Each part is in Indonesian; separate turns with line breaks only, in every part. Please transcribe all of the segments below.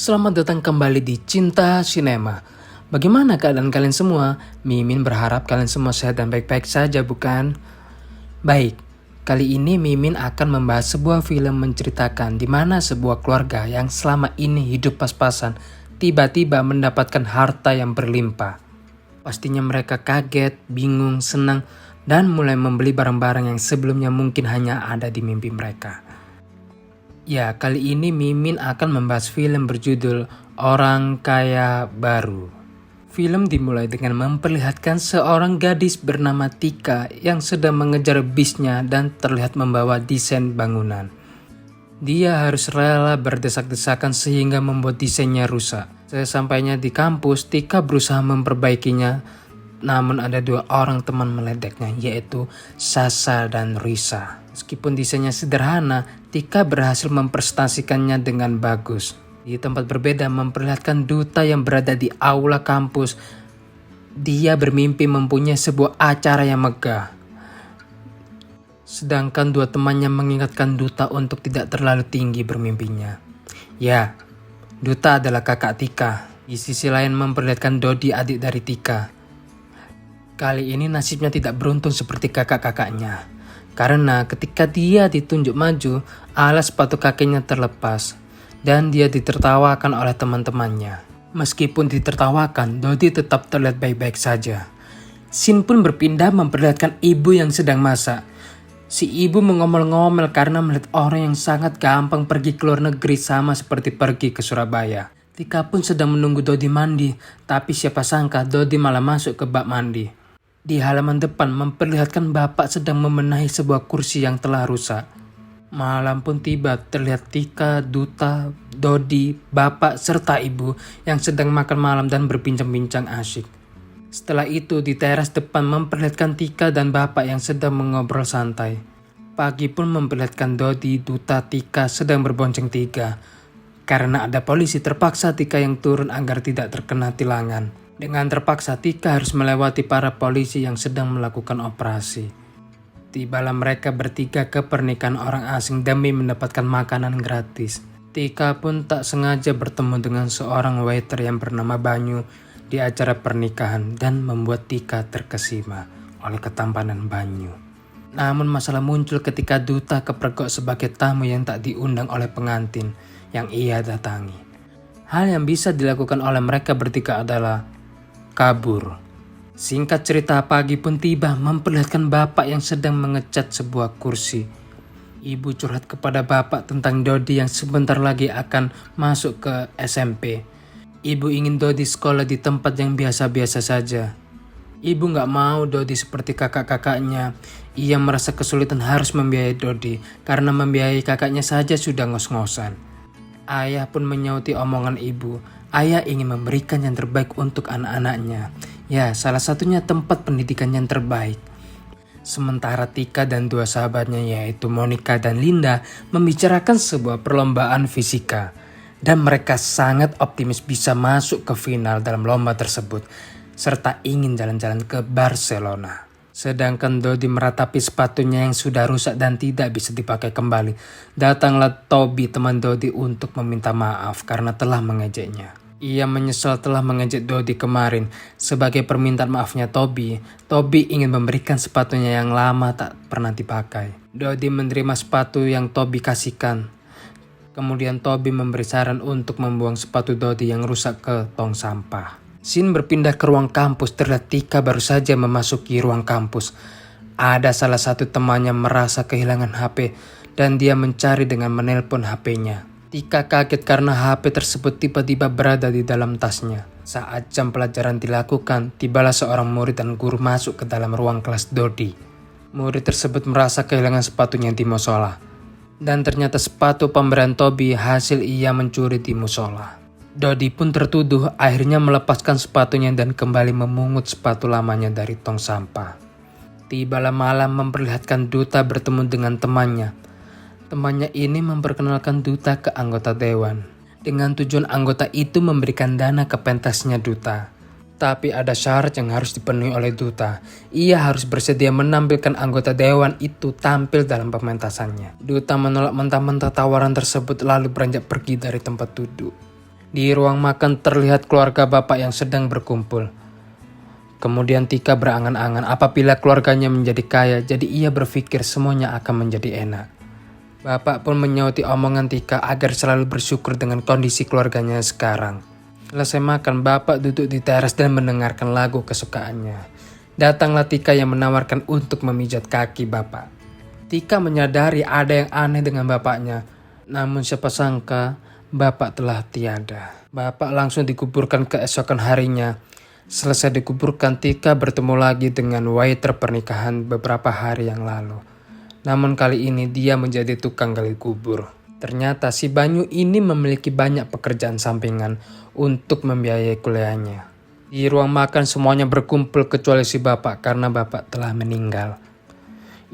Selamat datang kembali di Cinta Sinema. Bagaimana keadaan kalian semua? Mimin berharap kalian semua sehat dan baik-baik saja, bukan? Baik, kali ini Mimin akan membahas sebuah film menceritakan di mana sebuah keluarga yang selama ini hidup pas-pasan tiba-tiba mendapatkan harta yang berlimpah. Pastinya mereka kaget, bingung, senang, dan mulai membeli barang-barang yang sebelumnya mungkin hanya ada di mimpi mereka. Ya, kali ini Mimin akan membahas film berjudul Orang Kaya Baru. Film dimulai dengan memperlihatkan seorang gadis bernama Tika yang sedang mengejar bisnya dan terlihat membawa desain bangunan. Dia harus rela berdesak-desakan sehingga membuat desainnya rusak. Sesampainya di kampus, Tika berusaha memperbaikinya, namun ada dua orang teman meledeknya, yaitu Sasa dan Risa. Meskipun desainnya sederhana, Tika berhasil mempresentasikannya dengan bagus. Di tempat berbeda memperlihatkan duta yang berada di aula kampus. Dia bermimpi mempunyai sebuah acara yang megah. Sedangkan dua temannya mengingatkan duta untuk tidak terlalu tinggi bermimpinya. Ya, duta adalah kakak Tika. Di sisi lain memperlihatkan Dodi, adik dari Tika. Kali ini nasibnya tidak beruntung seperti kakak-kakaknya. Karena ketika dia ditunjuk maju, alas sepatu kakinya terlepas dan dia ditertawakan oleh teman-temannya. Meskipun ditertawakan, Dodi tetap terlihat baik-baik saja. Scene pun berpindah memperlihatkan ibu yang sedang masak. Si ibu mengomel-ngomel karena melihat orang yang sangat gampang pergi ke luar negeri sama seperti pergi ke Surabaya. Tika pun sedang menunggu Dodi mandi, tapi siapa sangka Dodi malah masuk ke bak mandi. Di halaman depan memperlihatkan bapak sedang membenahi sebuah kursi yang telah rusak. Malam pun tiba, terlihat Tika, Duta, Dodi, bapak, serta ibu yang sedang makan malam dan berbincang-bincang asyik. Setelah itu di teras depan memperlihatkan Tika dan bapak yang sedang mengobrol santai. Pagi pun memperlihatkan Dodi, Duta, Tika sedang berbonceng tiga. Karena ada polisi terpaksa Tika yang turun agar tidak terkena tilangan. Dengan terpaksa Tika harus melewati para polisi yang sedang melakukan operasi. Tibalah mereka bertiga ke pernikahan orang asing demi mendapatkan makanan gratis. Tika pun tak sengaja bertemu dengan seorang waiter yang bernama Banyu di acara pernikahan dan membuat Tika terkesima oleh ketampanan Banyu. Namun masalah muncul ketika Duta kepergok sebagai tamu yang tak diundang oleh pengantin yang ia datangi. Hal yang bisa dilakukan oleh mereka bertiga adalah kabur. Singkat cerita, pagi pun tiba memperlihatkan bapak yang sedang mengecat sebuah kursi. Ibu curhat kepada bapak tentang Dodi yang sebentar lagi akan masuk ke SMP. Ibu ingin Dodi sekolah di tempat yang biasa-biasa saja. Ibu gak mau Dodi seperti kakak-kakaknya. Ia merasa kesulitan harus membiayai Dodi karena membiayai kakaknya saja sudah ngos-ngosan. Ayah pun menyauti omongan ibu. Ayah ingin memberikan yang terbaik untuk anak-anaknya. Ya, salah satunya tempat pendidikan yang terbaik. Sementara Tika dan dua sahabatnya yaitu Monica dan Linda membicarakan sebuah perlombaan fisika. Dan mereka sangat optimis bisa masuk ke final dalam lomba tersebut. Serta ingin jalan-jalan ke Barcelona. Sedangkan Dodi meratapi sepatunya yang sudah rusak dan tidak bisa dipakai kembali. Datanglah Toby teman Dodi untuk meminta maaf karena telah mengejeknya. Ia menyesal telah mengejek Dodi kemarin. Sebagai permintaan maafnya Toby ingin memberikan sepatunya yang lama tak pernah dipakai. Dodi menerima sepatu yang Toby kasihkan. Kemudian Toby memberi saran untuk membuang sepatu Dodi yang rusak ke tong sampah. Scene berpindah ke ruang kampus, terlihat Tika baru saja memasuki ruang kampus. Ada salah satu temannya merasa kehilangan HP dan dia mencari dengan menelpon HP-nya. Tika kaget karena HP tersebut tiba-tiba berada di dalam tasnya. Saat jam pelajaran dilakukan, tibalah seorang murid dan guru masuk ke dalam ruang kelas Dodi. Murid tersebut merasa kehilangan sepatunya di musola. Dan ternyata sepatu pemberian Toby hasil ia mencuri di musola. Dodi pun tertuduh, akhirnya melepaskan sepatunya dan kembali memungut sepatu lamanya dari tong sampah. Tibalah malam memperlihatkan Duta bertemu dengan temannya. Temannya ini memperkenalkan Duta ke anggota dewan. Dengan tujuan anggota itu memberikan dana ke pentasnya Duta. Tapi ada syarat yang harus dipenuhi oleh Duta. Ia harus bersedia menampilkan anggota dewan itu tampil dalam pementasannya. Duta menolak mentah-mentah tawaran tersebut lalu beranjak pergi dari tempat duduk. Di ruang makan terlihat keluarga bapak yang sedang berkumpul. Kemudian Tika berangan-angan apabila keluarganya menjadi kaya, jadi ia berpikir semuanya akan menjadi enak. Bapak pun menyauti omongan Tika agar selalu bersyukur dengan kondisi keluarganya sekarang. Selesai makan, bapak duduk di teras dan mendengarkan lagu kesukaannya. Datanglah Tika yang menawarkan untuk memijat kaki bapak. Tika menyadari ada yang aneh dengan bapaknya, namun siapa sangka bapak telah tiada. Bapak langsung dikuburkan keesokan harinya. Selesai dikuburkan, Tika bertemu lagi dengan waiter pernikahan beberapa hari yang lalu. Namun kali ini dia menjadi tukang gali kubur. Ternyata si Banyu ini memiliki banyak pekerjaan sampingan untuk membiayai kuliahnya. Di ruang makan semuanya berkumpul kecuali si bapak karena bapak telah meninggal.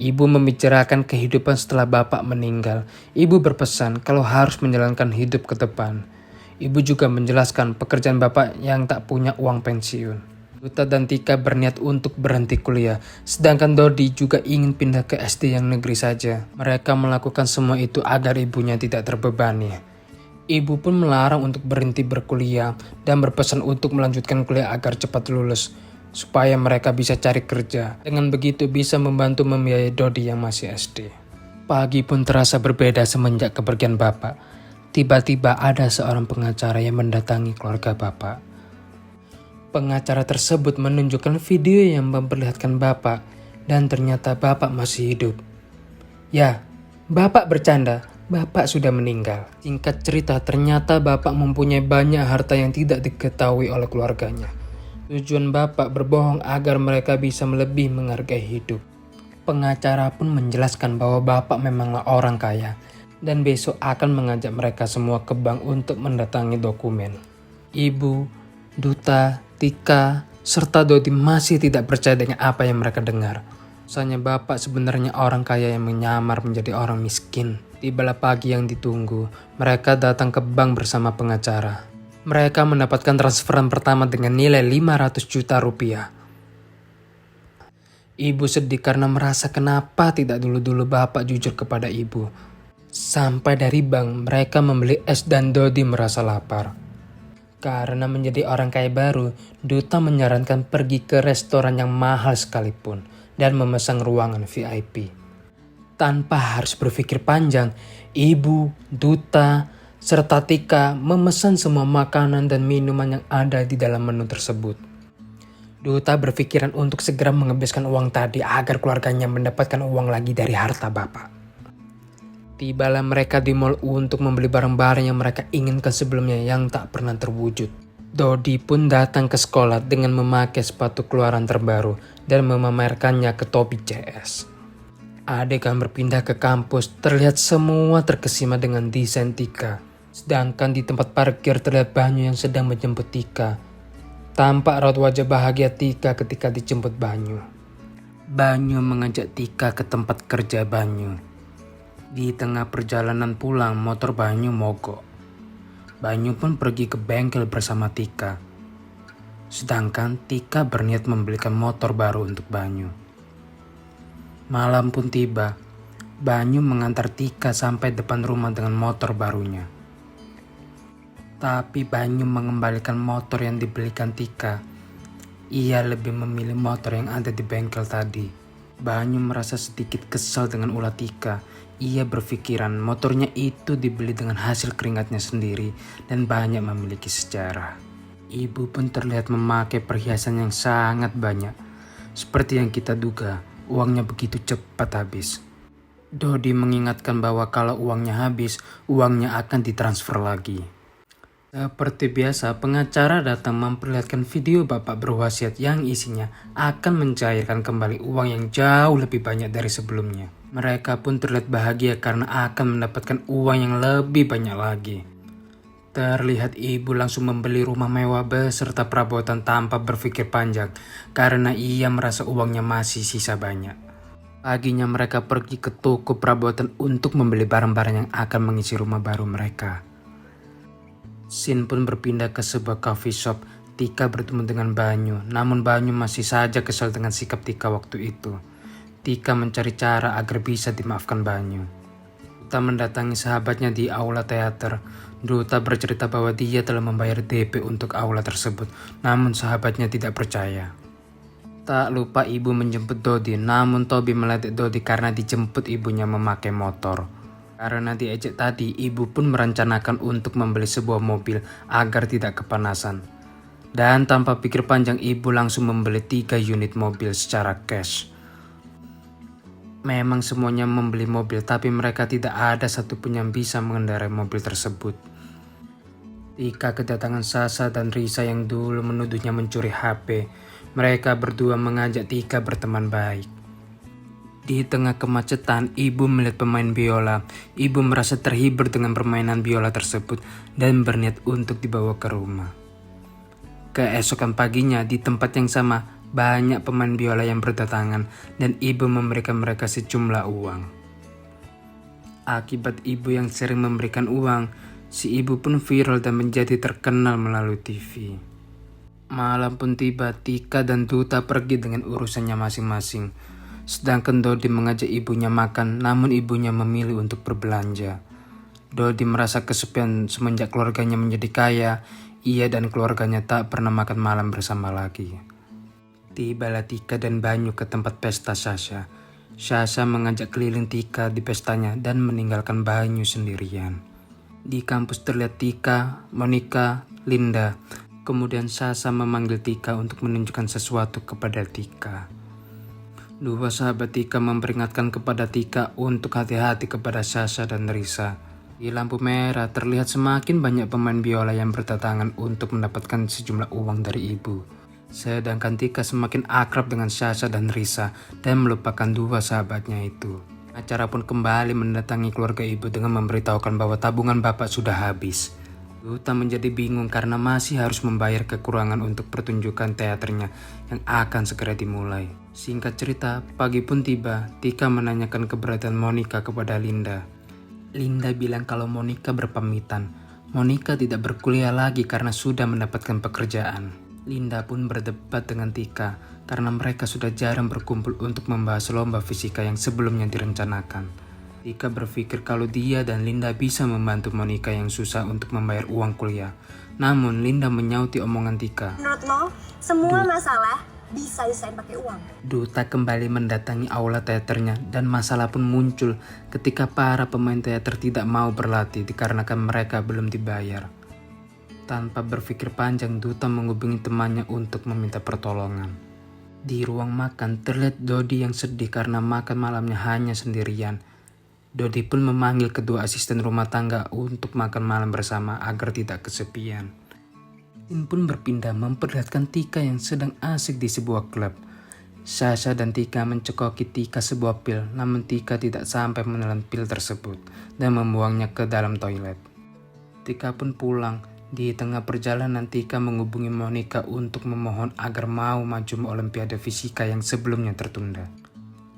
Ibu membicarakan kehidupan setelah bapak meninggal. Ibu berpesan kalau harus menjalankan hidup ke depan. Ibu juga menjelaskan pekerjaan bapak yang tak punya uang pensiun. Duta dan Tika berniat untuk berhenti kuliah, sedangkan Dodi juga ingin pindah ke SD yang negeri saja. Mereka melakukan semua itu agar ibunya tidak terbebani. Ibu pun melarang untuk berhenti berkuliah dan berpesan untuk melanjutkan kuliah agar cepat lulus, supaya mereka bisa cari kerja. Dengan begitu bisa membantu membiayai Dodi yang masih SD. Pagi pun terasa berbeda semenjak kepergian bapak. Tiba-tiba ada seorang pengacara yang mendatangi keluarga bapak. Pengacara tersebut menunjukkan video yang memperlihatkan bapak dan ternyata bapak masih hidup. Ya, bapak bercanda, bapak sudah meninggal. Singkat cerita, ternyata bapak mempunyai banyak harta yang tidak diketahui oleh keluarganya. Tujuan bapak berbohong agar mereka bisa lebih menghargai hidup. Pengacara pun menjelaskan bahwa bapak memanglah orang kaya dan besok akan mengajak mereka semua ke bank untuk mendatangi dokumen. Ibu, Duta, Tika, serta Dodi masih tidak percaya dengan apa yang mereka dengar. Soalnya bapak sebenarnya orang kaya yang menyamar menjadi orang miskin. Tibalah pagi yang ditunggu, mereka datang ke bank bersama pengacara. Mereka mendapatkan transferan pertama dengan nilai 500 juta rupiah. Ibu sedih karena merasa kenapa tidak dulu-dulu bapak jujur kepada ibu. Sampai dari bank, mereka membeli es dan Dodi merasa lapar. Karena menjadi orang kaya baru, Duta menyarankan pergi ke restoran yang mahal sekalipun dan memesan ruangan VIP. Tanpa harus berpikir panjang, Ibu, Duta, serta Tika memesan semua makanan dan minuman yang ada di dalam menu tersebut. Duta berpikiran untuk segera menghabiskan uang tadi agar keluarganya mendapatkan uang lagi dari harta bapak. Tibalah mereka di mall untuk membeli barang-barang yang mereka inginkan sebelumnya yang tak pernah terwujud. Dodi pun datang ke sekolah dengan memakai sepatu keluaran terbaru dan memamerkannya ke Topi CS. Adegan berpindah ke kampus, terlihat semua terkesima dengan desain Tika. Sedangkan di tempat parkir terlihat Banyu yang sedang menjemput Tika. Tampak raut wajah bahagia Tika ketika dijemput Banyu. Banyu mengajak Tika ke tempat kerja Banyu. Di tengah perjalanan pulang, motor Banyu mogok. Banyu pun pergi ke bengkel bersama Tika. Sedangkan Tika berniat membelikan motor baru untuk Banyu. Malam pun tiba. Banyu mengantar Tika sampai depan rumah dengan motor barunya. Tapi Banyu mengembalikan motor yang dibelikan Tika. Ia lebih memilih motor yang ada di bengkel tadi. Banyu merasa sedikit kesal dengan ulah Tika. Ia berpikiran motornya itu dibeli dengan hasil keringatnya sendiri dan banyak memiliki sejarah. Ibu pun terlihat memakai perhiasan yang sangat banyak. Seperti yang kita duga, uangnya begitu cepat habis. Dodi mengingatkan bahwa kalau uangnya habis, uangnya akan ditransfer lagi. Seperti biasa, pengacara datang memperlihatkan video bapak berwasiat yang isinya akan mencairkan kembali uang yang jauh lebih banyak dari sebelumnya. Mereka pun terlihat bahagia karena akan mendapatkan uang yang lebih banyak lagi. Terlihat ibu langsung membeli rumah mewah beserta perabotan tanpa berpikir panjang karena ia merasa uangnya masih sisa banyak. Paginya mereka pergi ke toko perabotan untuk membeli barang-barang yang akan mengisi rumah baru mereka. Scene pun berpindah ke sebuah coffee shop. Tika bertemu dengan Banyu, namun Banyu masih saja kesal dengan sikap Tika waktu itu. Tika mencari cara agar bisa dimaafkan Banyu. Duta mendatangi sahabatnya di aula teater. Duta bercerita bahwa dia telah membayar DP untuk aula tersebut, namun sahabatnya tidak percaya. Tak lupa ibu menjemput Dodi, namun Tobi meledek Dodi karena dijemput ibunya memakai motor. Karena diejek tadi, ibu pun merencanakan untuk membeli sebuah mobil agar tidak kepanasan. Dan tanpa pikir panjang, ibu langsung membeli 3 unit mobil secara cash. Memang semuanya membeli mobil, tapi mereka tidak ada satupun yang bisa mengendarai mobil tersebut. Tika kedatangan Sasa dan Risa yang dulu menuduhnya mencuri HP. Mereka berdua mengajak Tika berteman baik. Di tengah kemacetan, ibu melihat pemain biola. Ibu merasa terhibur dengan permainan biola tersebut dan berniat untuk dibawa ke rumah. Keesokan paginya di tempat yang sama, banyak pemain biola yang berdatangan dan ibu memberikan mereka sejumlah uang. Akibat ibu yang sering memberikan uang, si ibu pun viral dan menjadi terkenal melalui TV. Malam pun tiba, Tika dan Duta pergi dengan urusannya masing-masing. Sedangkan Dodi mengajak ibunya makan, namun ibunya memilih untuk berbelanja. Dodi merasa kesepian semenjak keluarganya menjadi kaya. Ia dan keluarganya tak pernah makan malam bersama lagi. Tibalah Tika dan Banyu ke tempat pesta Sasha. Sasha mengajak keliling Tika di pestanya dan meninggalkan Banyu sendirian. Di kampus terlihat Tika, Monica, Linda. Kemudian Sasha memanggil Tika untuk menunjukkan sesuatu kepada Tika. Dua sahabat Tika memperingatkan kepada Tika untuk hati-hati kepada Sasha dan Risa. Di lampu merah terlihat semakin banyak pemain biola yang berdatangan untuk mendapatkan sejumlah uang dari ibu. Sedangkan Tika semakin akrab dengan Sasha dan Risa dan melupakan dua sahabatnya itu. Acara pun kembali mendatangi keluarga ibu dengan memberitahukan bahwa tabungan bapak sudah habis. Duta menjadi bingung karena masih harus membayar kekurangan untuk pertunjukan teaternya yang akan segera dimulai. Singkat cerita, pagi pun tiba. Tika menanyakan keberadaan Monica kepada Linda. Linda bilang kalau Monica berpamitan. Monica tidak berkuliah lagi karena sudah mendapatkan pekerjaan. Linda pun berdebat dengan Tika karena mereka sudah jarang berkumpul untuk membahas lomba fisika yang sebelumnya direncanakan. Tika berpikir kalau dia dan Linda bisa membantu Monica yang susah untuk membayar uang kuliah. Namun Linda menyauti omongan Tika.
Menurut lo, semua masalah bisa diselesaikan pakai uang.
Duta kembali mendatangi aula teaternya dan masalah pun muncul ketika para pemain teater tidak mau berlatih dikarenakan mereka belum dibayar. Tanpa berpikir panjang, Duta menghubungi temannya untuk meminta pertolongan. Di ruang makan terlihat Dodi yang sedih karena makan malamnya hanya sendirian. Dodi pun memanggil kedua asisten rumah tangga untuk makan malam bersama agar tidak kesepian. Scene pun berpindah memperlihatkan Tika yang sedang asik di sebuah klub. Sasha dan Tika mencekoki Tika sebuah pil, namun Tika tidak sampai menelan pil tersebut dan membuangnya ke dalam toilet. Tika pun pulang. Di tengah perjalanan Tika menghubungi Monica untuk memohon agar mau maju Olimpiade Fisika yang sebelumnya tertunda.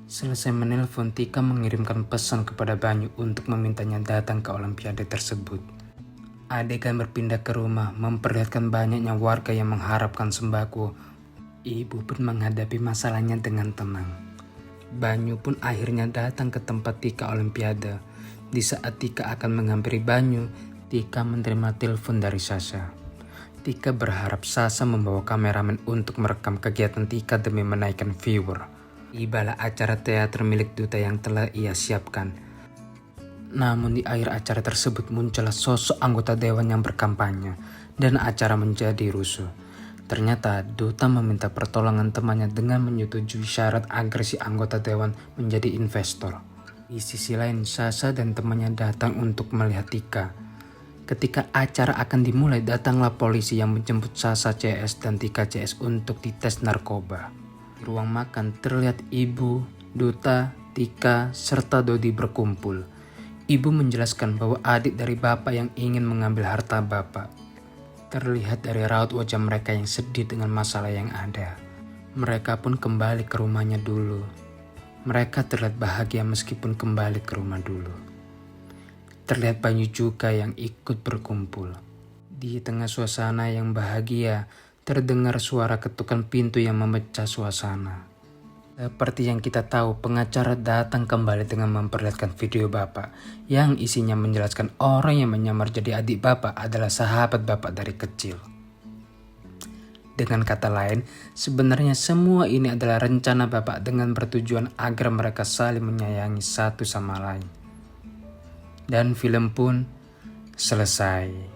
Selesai menelpon, Tika mengirimkan pesan kepada Banyu untuk memintanya datang ke Olimpiade tersebut. Adegan berpindah ke rumah memperlihatkan banyaknya warga yang mengharapkan sembako. Ibu pun menghadapi masalahnya dengan tenang. Banyu pun akhirnya datang ke tempat Tika Olimpiade. Di saat Tika akan menghampiri Banyu, Tika menerima telepon dari Sasha. Tika berharap Sasha membawa kameramen untuk merekam kegiatan Tika demi menaikkan viewer. Tibalah acara teater milik Duta yang telah ia siapkan. Namun di akhir acara tersebut muncullah sosok anggota dewan yang berkampanye dan acara menjadi rusuh. Ternyata Duta meminta pertolongan temannya dengan menyetujui syarat agar si anggota dewan menjadi investor. Di sisi lain, Sasha dan temannya datang untuk melihat Tika. Ketika acara akan dimulai, datanglah polisi yang menjemput Sasha CS dan Tika CS untuk dites narkoba. Di ruang makan terlihat ibu, Duta, Tika, serta Dodi berkumpul. Ibu menjelaskan bahwa adik dari bapak yang ingin mengambil harta bapak. Terlihat dari raut wajah mereka yang sedih dengan masalah yang ada. Mereka pun kembali ke rumahnya dulu. Mereka terlihat bahagia meskipun kembali ke rumah dulu. Terlihat Banyu juga yang ikut berkumpul. Di tengah suasana yang bahagia, terdengar suara ketukan pintu yang memecah suasana. Seperti yang kita tahu, pengacara datang kembali dengan memperlihatkan video Bapak yang isinya menjelaskan orang yang menyamar jadi adik Bapak adalah sahabat Bapak dari kecil. Dengan kata lain, sebenarnya semua ini adalah rencana Bapak dengan bertujuan agar mereka saling menyayangi satu sama lain. Dan film pun selesai.